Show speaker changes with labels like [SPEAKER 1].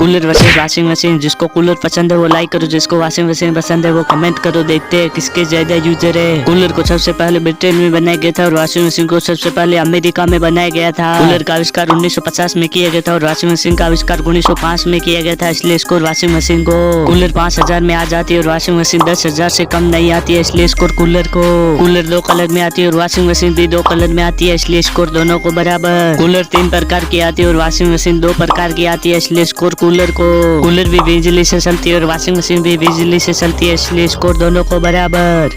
[SPEAKER 1] Cooler versus washing machine. जिसको cooler पसंद है वो लाइक करो, जिसको वॉशिंग मशीन पसंद है वो कमेंट करो। देखते हैं किसके ज्यादा यूजर है। कूलर को सबसे पहले ब्रिटेन में बनाया गया था और वॉशिंग मशीन को सबसे पहले अमेरिका में बनाया गया था। कूलर का आविष्कार 1950 में किया गया था और वॉशिंग मशीन का आविष्कार 1905 में किया गया था। इसलिए स्कोर वॉशिंग मशीन को। कूलर 5000 में आ जाती है और वॉशिंग मशीन 10,000 से कम नहीं आती है, इसलिए स्कोर कूलर को। कूलर 2 कलर में आती है और वॉशिंग मशीन भी 2 कलर में आती है, इसलिए स्कोर दोनों को बराबर। कूलर 3 प्रकार की आती है और वॉशिंग मशीन 2 प्रकार की आती है, इसलिए स्कोर कूलर को। कूलर भी बिजली से चलती है और वॉशिंग मशीन भी बिजली से चलती है, इसलिए स्कोर दोनों को बराबर।